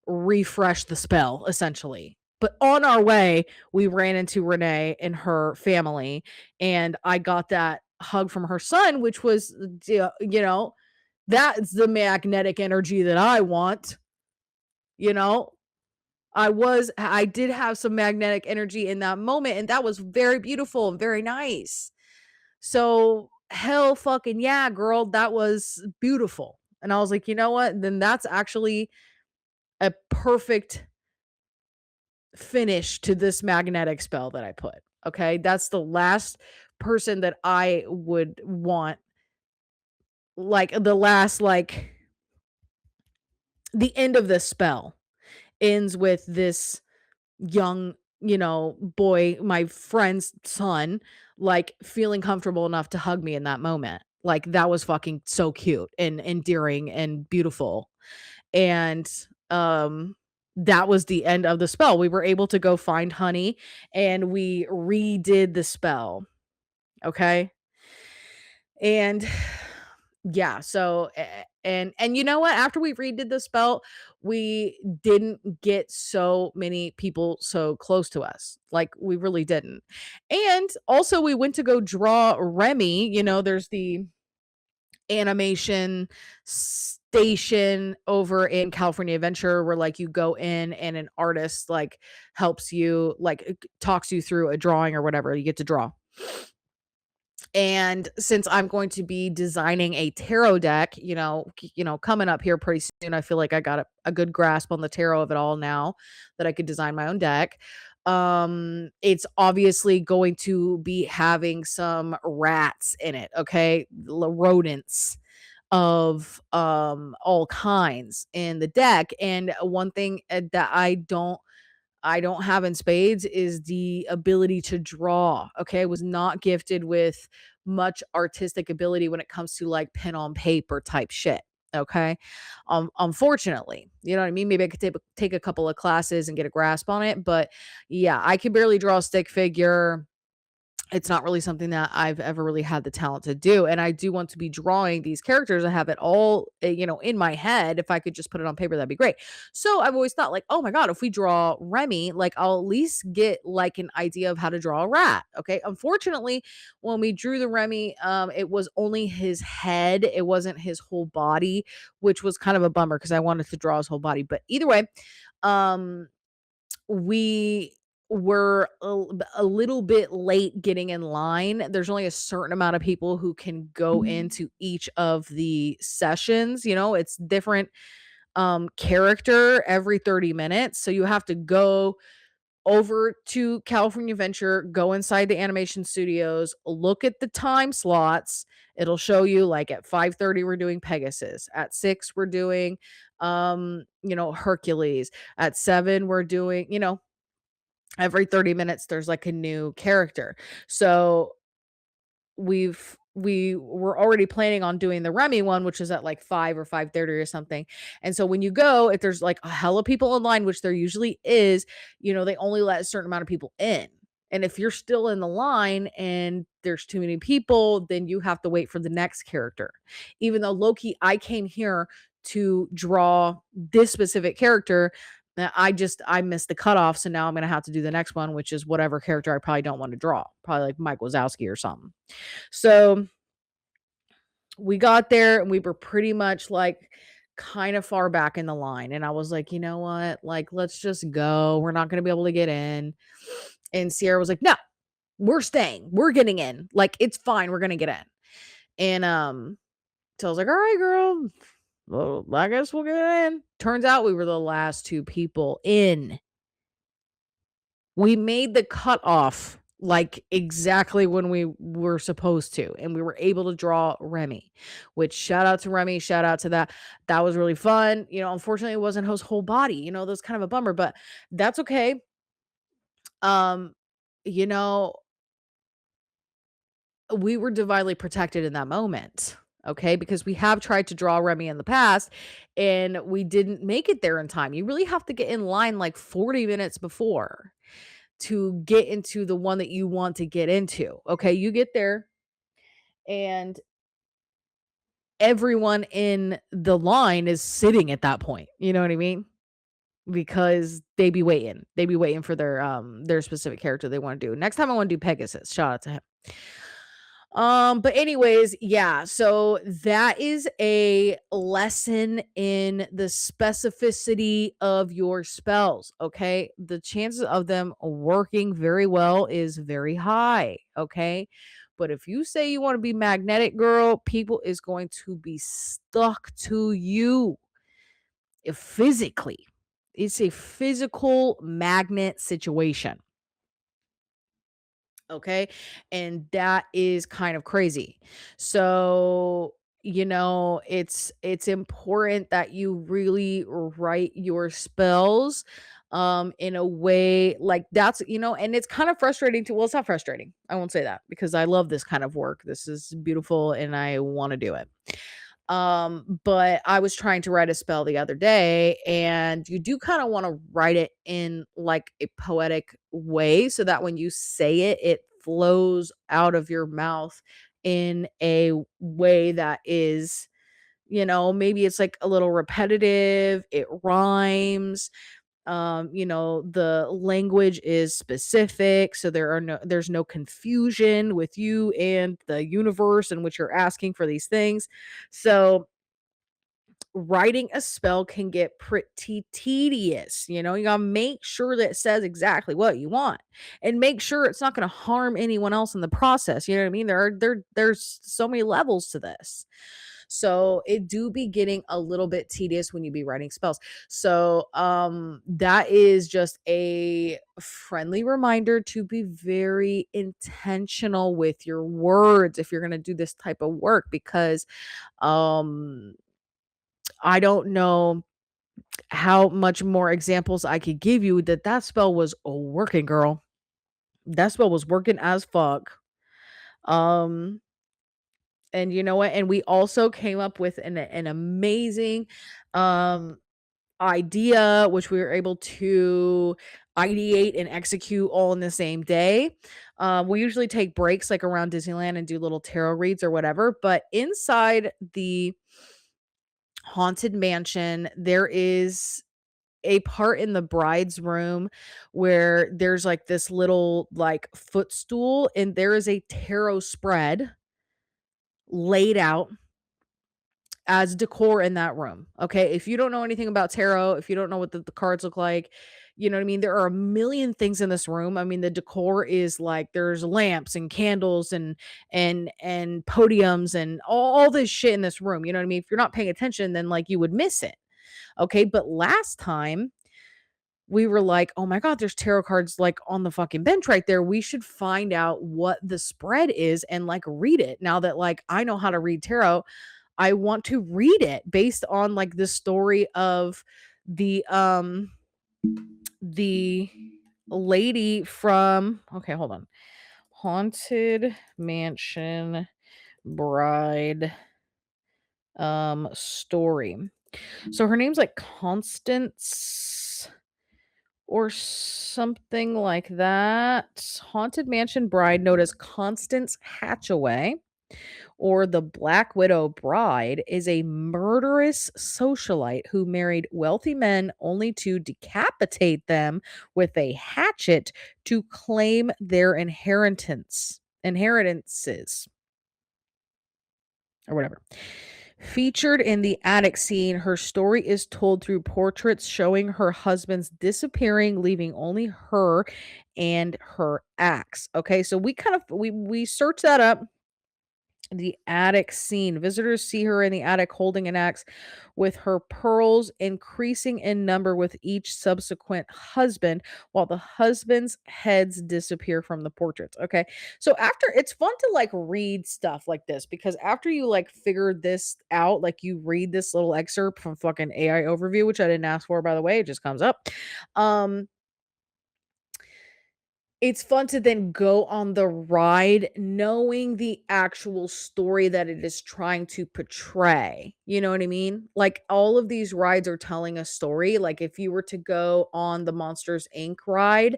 refresh the spell, essentially. But on our way, we ran into Renee and her family, and I got that hug from her son, which was, you know, that's the magnetic energy that I want, you know? I did have some magnetic energy in that moment, and that was very beautiful and very nice. So, hell fucking yeah, girl, that was beautiful. And I was like, "You know what? Then that's actually a perfect finish to this magnetic spell that I put." Okay? That's the last person that I would want, like, the last, like, the end of this spell ends with this young, boy, my friend's son, like, feeling comfortable enough to hug me in that moment. Like, that was fucking so cute and endearing and beautiful. And, um, that was the end of the spell. We were able to go find honey, and we redid the spell, okay? And yeah, so and you know what? After we redid the spell, we didn't get so many people so close to us. Like, we really didn't. And also we went to go draw Remy. There's the animation station over in California Adventure where like you go in and an artist like helps you, like talks you through a drawing or whatever. You get to draw. And since I'm going to be designing a tarot deck, coming up here pretty soon, I feel like I got a good grasp on the tarot of it all now that I could design my own deck. It's obviously going to be having some rats in it, okay? Rodents of all kinds in the deck. And one thing that I don't have in spades is the ability to draw. Okay. I was not gifted with much artistic ability when it comes to like pen on paper type shit. Okay. Unfortunately, you know what I mean? Maybe I could take a couple of classes and get a grasp on it. But yeah, I can barely draw a stick figure. It's not really something that I've ever really had the talent to do, and I do want to be drawing these characters. I have it all, in my head. If I could just put it on paper, that'd be great. So I've always thought like, "Oh my god, if we draw Remy, like I'll at least get like an idea of how to draw a rat." Okay? Unfortunately, when we drew the Remy, it was only his head. It wasn't his whole body, which was kind of a bummer because I wanted to draw his whole body. But either way, um we we're a little bit late getting in line. There's only a certain amount of people who can go into each of the sessions, it's different character every 30 minutes. So you have to go over to California Venture, go inside the animation studios, look at the time slots. It'll show you like at 5:30 we're doing Pegasus. At 6 we're doing Hercules. At 7 we're doing, every 30 minutes there's like a new character. So we were already planning on doing the Remy one, which is at like 5 or 5:30 or something. And so when you go, if there's like a hella people in line, which there usually is, they only let a certain amount of people in. And if you're still in the line and there's too many people, then you have to wait for the next character. Even though Loki, I came here to draw this specific character. I missed the cutoff, so now I'm gonna have to do the next one, which is whatever character I probably don't want to draw, probably like Mike Wazowski or something. So we got there and we were pretty much like kind of far back in the line. And I was like, you know what? Like, let's just go. We're not going to be able to get in. And Sierra was like, no, we're staying. We're getting in. Like, it's fine. We're going to get in. And so I was like, all right, girl. Well, I guess we'll get in. Turns out we were the last two people in. We made the cutoff like exactly when we were supposed to, and we were able to draw Remy, which shout out to Remy, shout out to that. That was really fun. Unfortunately, it wasn't his whole body. That was kind of a bummer, but that's okay. Um, you know, we were divinely protected in that moment. Okay, because we have tried to draw Remy in the past and we didn't make it there in time. You really have to get in line like 40 minutes before to get into the one that you want to get into. Okay, you get there and everyone in the line is sitting at that point. You know what I mean? Because they be waiting. They be waiting for their specific character they want to do. Next time I want to do Pegasus. Shout out to him. But anyways, yeah, so that is a lesson in the specificity of your spells, okay? The chances of them working very well is very high, okay? But if you say you want to be magnetic, girl, people is going to be stuck to you physically. It's a physical magnet situation. Okay. And that is kind of crazy. So, it's important that you really write your spells in a way like that's, and it's kind of frustrating to, well, it's not frustrating. I won't say that because I love this kind of work. This is beautiful and I want to do it. But I was trying to write a spell the other day, and you do kind of want to write it in like a poetic way so that when you say it, it flows out of your mouth in a way that is, maybe it's like a little repetitive, it rhymes, the language is specific so there's no confusion with you and the universe in which you're asking for these things. So writing a spell can get pretty tedious. You gotta make sure that it says exactly what you want and make sure it's not going to harm anyone else in the process. You know what I mean? There's so many levels to this. So it do be getting a little bit tedious when you be writing spells. So that is just a friendly reminder to be very intentional with your words if you're going to do this type of work, because um I don't know how much more examples I could give you that spell was working, girl. That spell was working as fuck. Um, and you know what? And we also came up with an amazing um idea, which we were able to ideate and execute all in the same day. We usually take breaks like around Disneyland and do little tarot reads or whatever, but inside the haunted mansion, there is a part in the bride's room where there's like this little like footstool and there is a tarot spread laid out as decor in that room. Okay. If you don't know anything about tarot, if you don't know what the cards look like, You know what I mean? There are a million things in this room. I mean, the decor is like there's lamps and candles and podiums and all this shit in this room. You know what I mean? If you're not paying attention, then like you would miss it. Okay. But last time we were like, "Oh my god, there's tarot cards, like, on the fucking bench right there. We should find out what the spread is and, like, read it." Now that, like, I know how to read tarot, I want to read it based on, like, the story of the, um the lady from okay, hold on. Haunted Mansion Bride, story. So her name's, like, Constance or something like that. Haunted Mansion Bride, known as Constance Hatchaway, or the Black Widow Bride, is a murderous socialite who married wealthy men only to decapitate them with a hatchet to claim their inheritances or whatever. Featured in the attic scene, her story is told through portraits showing her husband's disappearing, leaving only her and her axe. Okay, so we searched that up. The attic scene. Visitors see her in the attic holding an axe with her pearls increasing in number with each subsequent husband, while the husband's heads disappear from the portraits. Okay. So after it's fun to like read stuff like this because after you like figure this out, like you read this little excerpt from fucking AI overview, which I didn't ask for, by the way, it just comes up. Um, it's fun to then go on the ride knowing the actual story that it is trying to portray. You know what I mean? Like, all of these rides are telling a story. Like, if you were to go on the Monsters, Inc. ride,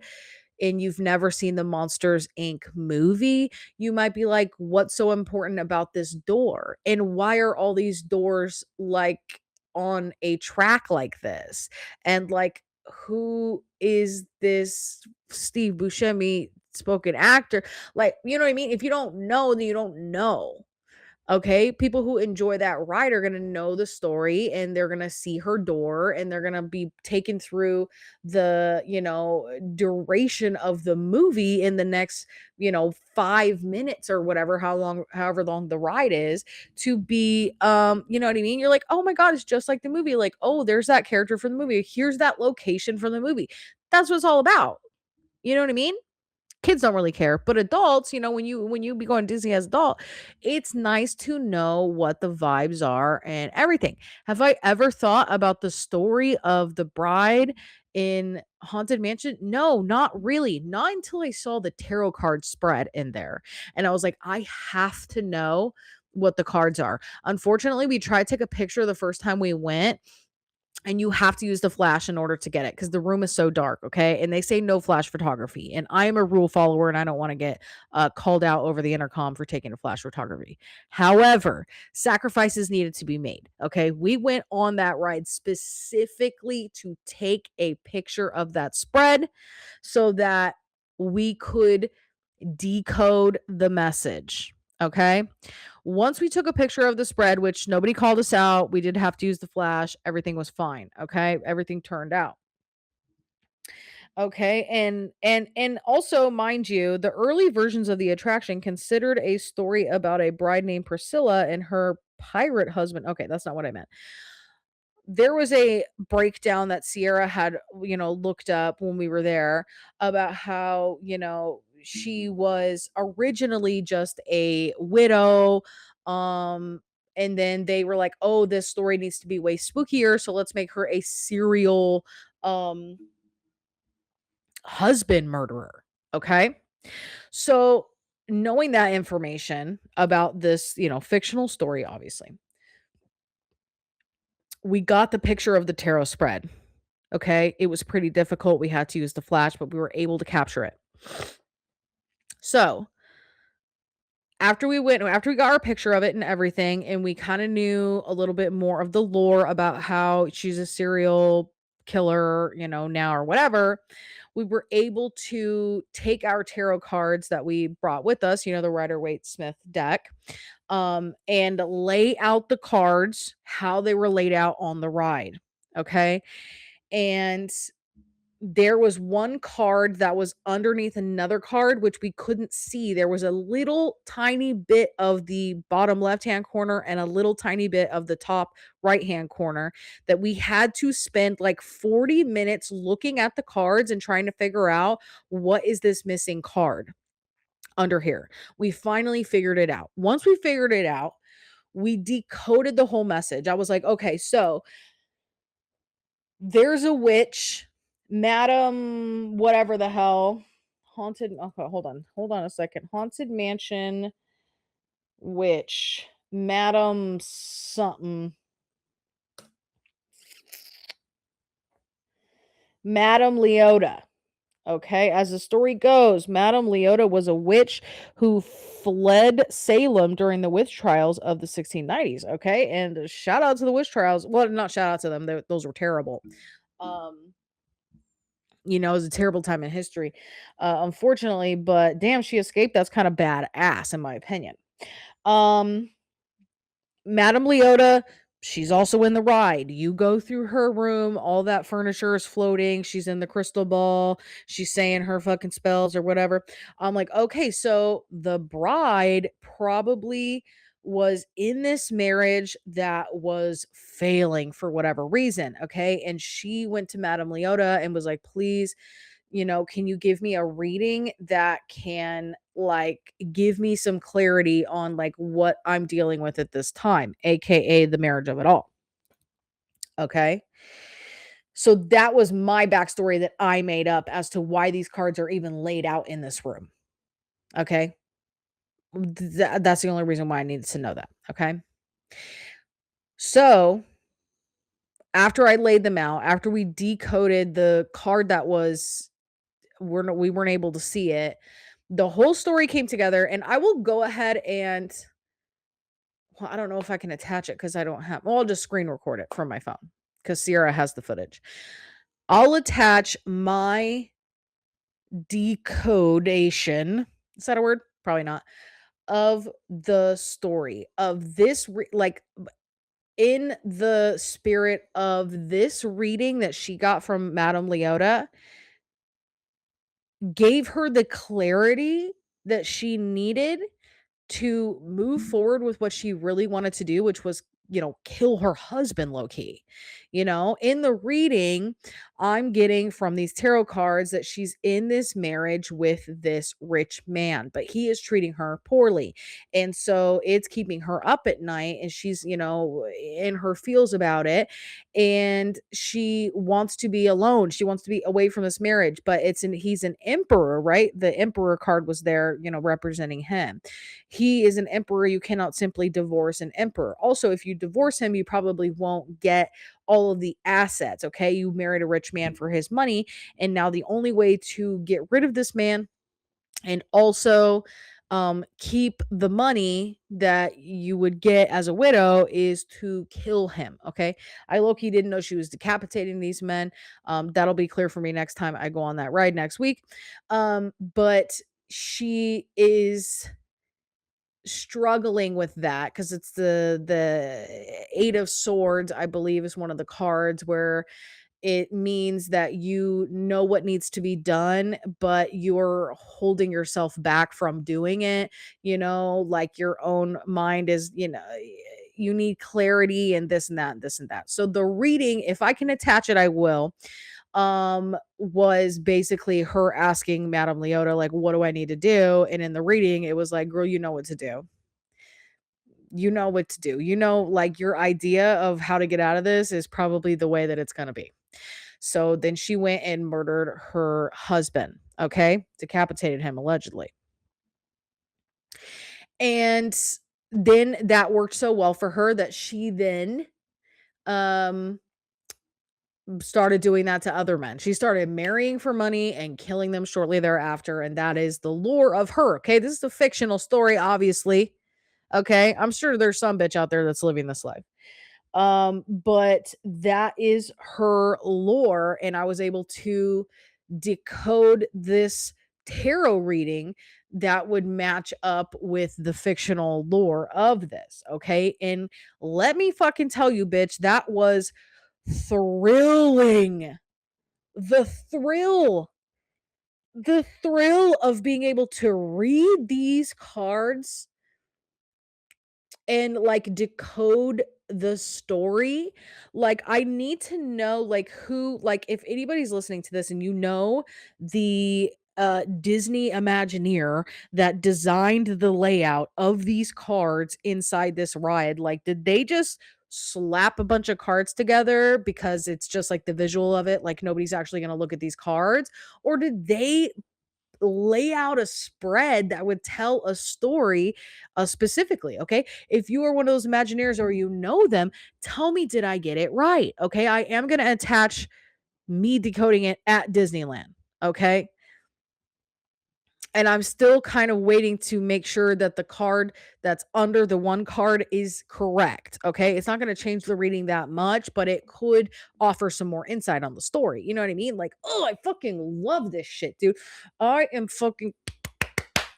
and you've never seen the Monsters, Inc. movie, you might be like, "What's so important about this door? And why are all these doors, like, on a track like this? And, like, who is this Steve Buscemi spoken actor?" Like, you know what I mean? If you don't know, then you don't know. Okay, people who enjoy that ride are gonna know the story, and they're gonna see her door, and they're gonna be taken through the, duration of the movie in the next, 5 minutes or whatever, however long the ride is to be, you know what I mean? You're like, "Oh my god, it's just like the movie." Like, "Oh, there's that character from the movie. Here's that location from the movie." That's what it's all about. You know what I mean? Kids don't really care, but adults, when you be going to Disney as adult, it's nice to know what the vibes are and everything. Have I ever thought about the story of the bride in Haunted Mansion? No, not really. Not until I saw the tarot card spread in there. And I was like, I have to know what the cards are. Unfortunately, we tried to take a picture the first time we went, and you have to use the flash in order to get it because the room is so dark, okay? And they say no flash photography, and I am a rule follower, and I don't wanna get, called out over the intercom for taking a flash photography. However, sacrifices needed to be made, okay? We went on that ride specifically to take a picture of that spread so that we could decode the message, okay? Once we took a picture of the spread, which nobody called us out, we did have to use the flash, everything was fine, okay? Everything turned out. Okay, and also, mind you, the early versions of the attraction considered a story about a bride named Priscilla and her pirate husband. Okay, that's not what I meant. There was a breakdown that Sierra had, looked up when we were there about how, she was originally just a widow. Um, and then they were like, "Oh, this story needs to be way spookier, so let's make her a serial um husband murderer." Okay. So knowing that information about this, fictional story, obviously, we got the picture of the tarot spread. Okay. It was pretty difficult. We had to use the flash, but we were able to capture it. So after we got our picture of it and everything, and we kind of knew a little bit more of the lore about how she's a serial killer, now or whatever, we were able to take our tarot cards that we brought with us, the Rider Waite Smith deck, and lay out the cards how they were laid out on the ride. Okay. And there was one card that was underneath another card, which we couldn't see. There was a little tiny bit of the bottom left-hand corner and a little tiny bit of the top right-hand corner that we had to spend like 40 minutes looking at the cards and trying to figure out what is this missing card under here. We finally figured it out. Once we figured it out, we decoded the whole message. I was like, okay, so there's a witch, Madam whatever the hell, haunted okay, hold on a second. Haunted mansion witch, Madam something, Madam Leota. Okay, as the story goes, Madame Leota was a witch who fled Salem during the witch trials of the 1690s. Okay, and shout out to the witch trials. Well, not shout out to them; those were terrible. Um, it was a terrible time in history, unfortunately. But damn, she escaped. That's kind of badass, in my opinion. Um, Madame Leota, she's also in the ride. You go through her room, all that furniture is floating. She's in the crystal ball. She's saying her fucking spells or whatever. I'm like, okay, so the bride probably was in this marriage that was failing for whatever reason. Okay. And she went to Madame Leota and was like, please, can you give me a reading that can like give me some clarity on like what I'm dealing with at this time, aka the marriage of it all. Okay. So that was my backstory that I made up as to why these cards are even laid out in this room. Okay. That's the only reason why I needed to know that. Okay. So after I laid them out, after we decoded the card that was we weren't able to see it. The whole story came together, and I will go ahead and well, I don't know if I can attach it because I don't have well, I'll just screen record it from my phone because Sierra has the footage. I'll attach my decodation. Is that a word? Probably not. Of the story of this in the spirit of this reading that she got from Madame Leota gave her the clarity that she needed to move forward with what she really wanted to do, which was, kill her husband low key. In the reading, I'm getting from these tarot cards that she's in this marriage with this rich man, but he is treating her poorly. And so it's keeping her up at night and she's, in her feels about it. And she wants to be alone. She wants to be away from this marriage, but he's an emperor, right? The emperor card was there, representing him. He is an emperor. You cannot simply divorce an emperor. Also, if you divorce him, you probably won't get all of the assets. Okay. You married a rich man for his money. And now the only way to get rid of this man and also keep the money that you would get as a widow is to kill him. Okay. I low-key didn't know she was decapitating these men. That'll be clear for me next time I go on that ride next week. But she is struggling with that because it's the Eight of Swords, I believe, is one of the cards where it means that you know what needs to be done, but you're holding yourself back from doing it. Like your own mind is, you need clarity and this and that and this and that. So the reading, if I can attach it, I will. Was basically her asking Madame Leota, like, what do I need to do? And in the reading, it was like, girl, you know what to do. You know what to do. Like your idea of how to get out of this is probably the way that it's going to be. So then she went and murdered her husband, okay? Decapitated him allegedly. And then that worked so well for her that she then um started doing that to other men. She started marrying for money and killing them shortly thereafter, and that is the lore of her. Okay, this is a fictional story, obviously. Okay, I'm sure there's some bitch out there that's living this life. But that is her lore, and I was able to decode this tarot reading that would match up with the fictional lore of this. Okay, and let me fucking tell you, bitch, that was thrilling. The thrill, the thrill of being able to read these cards and, like, decode the story. Like, I need to know, like, who, like, if anybody's listening to this and you know the Disney Imagineer that designed the layout of these cards inside this ride, like, did they just slap a bunch of cards together because it's just like the visual of it, like nobody's actually going to look at these cards, or did they lay out a spread that would tell a story, specifically, okay? If you are one of those Imagineers or you know them, tell me, did I get it right? Okay, I am gonna attach me decoding it at Disneyland, okay? And I'm still kind of waiting to make sure that the card that's under the one card is correct, okay? It's not gonna change the reading that much, but it could offer some more insight on the story, you know what I mean? Like, oh, I fucking love this shit, dude. I am fucking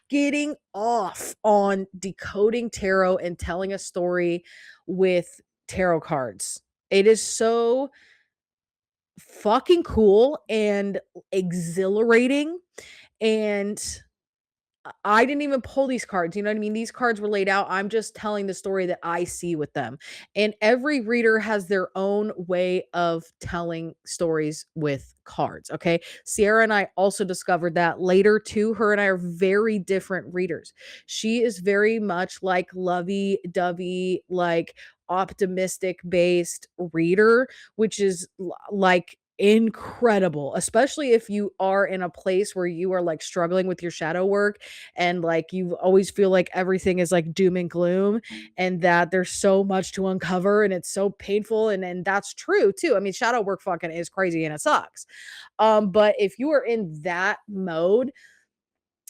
getting off on decoding tarot and telling a story with tarot cards. It is so fucking cool and exhilarating, and I didn't even pull these cards, you know what I mean? These cards were laid out. I'm just telling the story that I see with them. And every reader has their own way of telling stories with cards, okay? Sierra and I also discovered that later too. Her and I are very different readers. She is very much like lovey-dovey, like optimistic based reader, which is like incredible, especially if you are in a place where you are like struggling with your shadow work and like you always feel like everything is like doom and gloom and that there's so much to uncover and it's so painful, and that's true too. I mean, shadow work fucking is crazy and it sucks. But if you are in that mode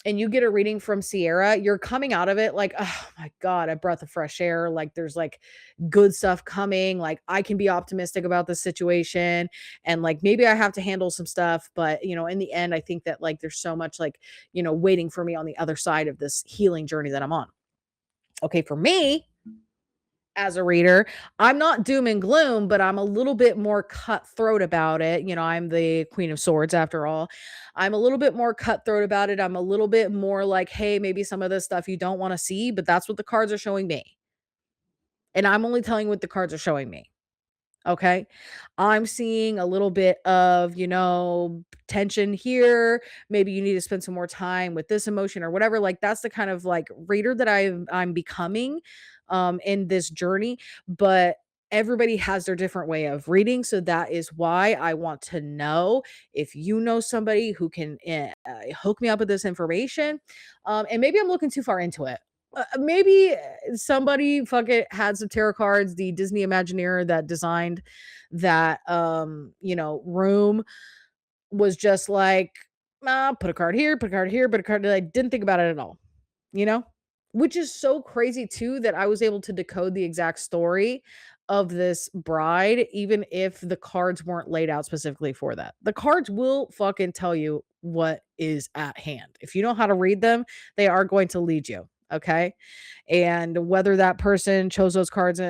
and you get a reading from Sierra, you're coming out of it like, oh my God, a breath of fresh air. Like there's like good stuff coming. Like I can be optimistic about the situation. And like maybe I have to handle some stuff. But in the end, I think that like there's so much like, waiting for me on the other side of this healing journey that I'm on. Okay, for me, as a reader, I'm not doom and gloom, but I'm a little bit more cutthroat about it. I'm the Queen of Swords after all. I'm a little bit more cutthroat about it. I'm a little bit more like, hey, maybe some of this stuff you don't want to see, but that's what the cards are showing me. And I'm only telling you what the cards are showing me. Okay. I'm seeing a little bit of, tension here. Maybe you need to spend some more time with this emotion or whatever. Like that's the kind of like reader that I'm becoming in this journey. But everybody has their different way of reading. So that is why I want to know if you know somebody who can hook me up with this information. And maybe I'm looking too far into it. Maybe somebody fucking had some tarot cards, the Disney Imagineer that designed that room was just like, put a card here, put a card here, put a card. I didn't think about it at all, you know? Which is so crazy too that I was able to decode the exact story of this bride, even if the cards weren't laid out specifically for that. The cards will fucking tell you what is at hand. If you know how to read them, they are going to lead you. Okay. And whether that person chose those cards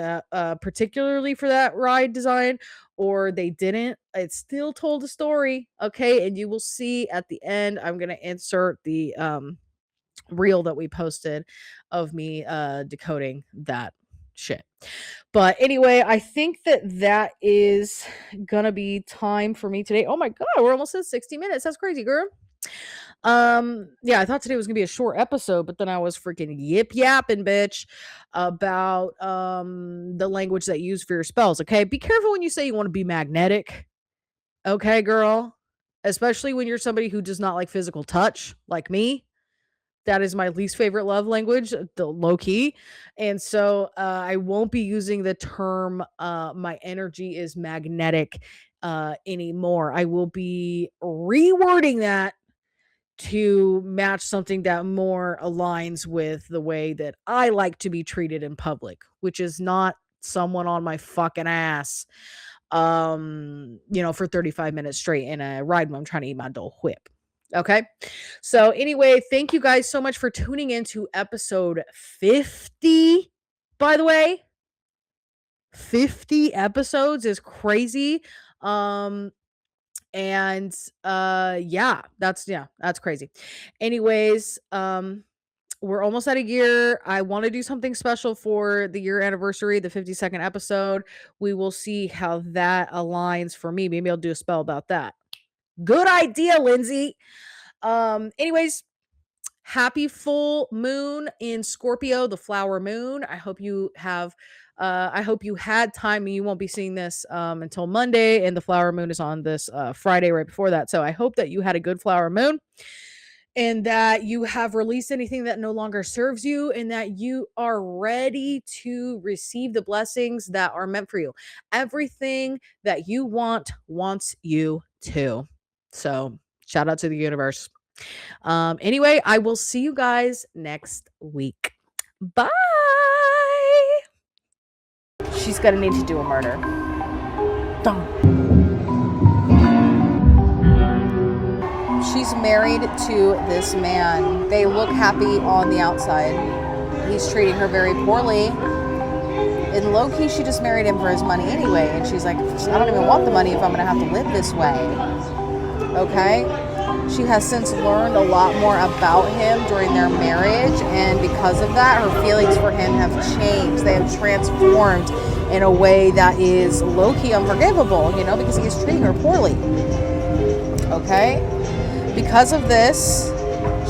particularly for that ride design or they didn't, it still told a story. Okay. And you will see at the end, I'm going to insert the reel that we posted of me decoding that shit. But anyway, I think that is gonna be time for me today. Oh my god, we're almost at 60 minutes. That's crazy, girl. Yeah, I thought today was gonna be a short episode, but then I was freaking yip yapping, bitch, about the language that you use for your spells. Okay, be careful when you say you want to be magnetic. Okay, girl, especially when you're somebody who does not like physical touch, like me. That is my least favorite love language, the low key. And so I won't be using the term my energy is magnetic anymore. I will be rewording that to match something that more aligns with the way that I like to be treated in public, which is not someone on my fucking ass for 35 minutes straight in a ride when I'm trying to eat my Dole Whip. Okay. So anyway, thank you guys so much for tuning in to episode 50. By the way, 50 episodes is crazy. Um And yeah, that's crazy. Anyways, we're almost at a year. I want to do something special for the year anniversary, the 52nd episode. We will see how that aligns for me. Maybe I'll do a spell about that. Good idea, Lindsay. Anyways, happy full moon in Scorpio, the flower moon. I hope you had time. You won't be seeing this until Monday, and the flower moon is on this Friday right before that. So I hope that you had a good flower moon, and that you have released anything that no longer serves you, and that you are ready to receive the blessings that are meant for you. Everything that you wants you to. So shout out to the universe. Anyway, I will see you guys next week. Bye. She's gonna need to do a murder. She's married to this man. They look happy on the outside. He's treating her very poorly. In low-key, she just married him for his money anyway. And she's like, I don't even want the money if I'm gonna have to live this way. Okay? She has since learned a lot more about him during their marriage, and because of that, her feelings for him have changed. They have transformed in a way that is low-key unforgivable, because he is treating her poorly. Okay? Because of this,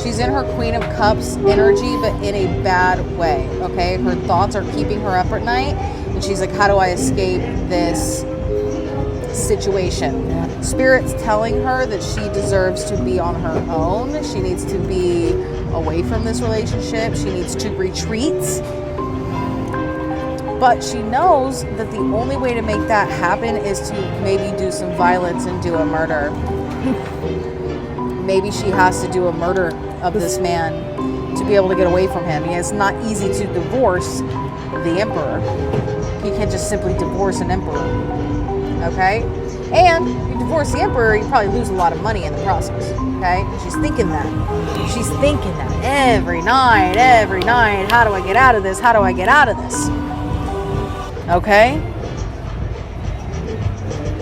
she's in her Queen of Cups energy, but in a bad way. Okay? Her thoughts are keeping her up at night, and she's like, how do I escape this situation? Spirit's telling her that she deserves to be on her own. She needs to be away from this relationship. She needs to retreat. But she knows that the only way to make that happen is to maybe do some violence and do a murder. Maybe she has to do a murder of this man to be able to get away from him. It's not easy to divorce the emperor. You can't just simply divorce an emperor. Okay? And you divorce the emperor, you probably lose a lot of money in the process. Okay? She's thinking that. She's thinking that every night. How do I get out of this? How do I get out of this? Okay?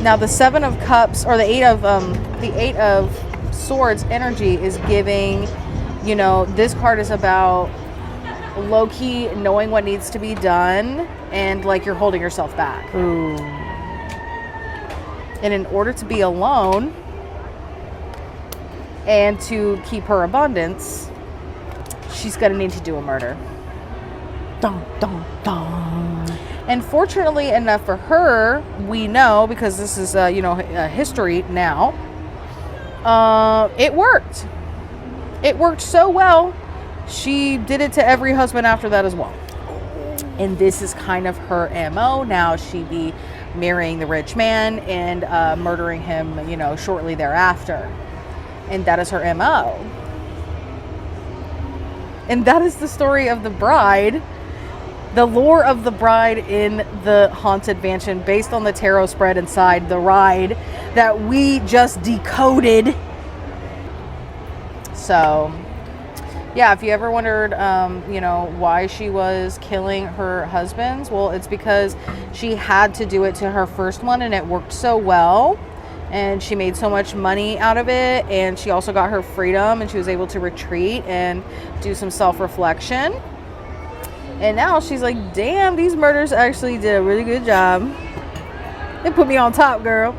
Now the 7 of Cups, or the 8 of Swords energy is giving, this card is about low-key knowing what needs to be done, and like you're holding yourself back. Ooh. And in order to be alone and to keep her abundance, she's going to need to do a murder. Dun, dun, dun. And fortunately enough for her, we know, because this is, history now, it worked. It worked so well, she did it to every husband after that as well. And this is kind of her MO. Now she be marrying the rich man and murdering him, shortly thereafter. And that is her MO. And that is the story of the bride. The lore of the bride in the Haunted Mansion, based on the tarot spread inside the ride that we just decoded. So, yeah, if you ever wondered, why she was killing her husbands, well, it's because she had to do it to her first one, and it worked so well. And she made so much money out of it, and she also got her freedom, and she was able to retreat and do some self-reflection. And now she's like, damn, these murders actually did a really good job. They put me on top, girl.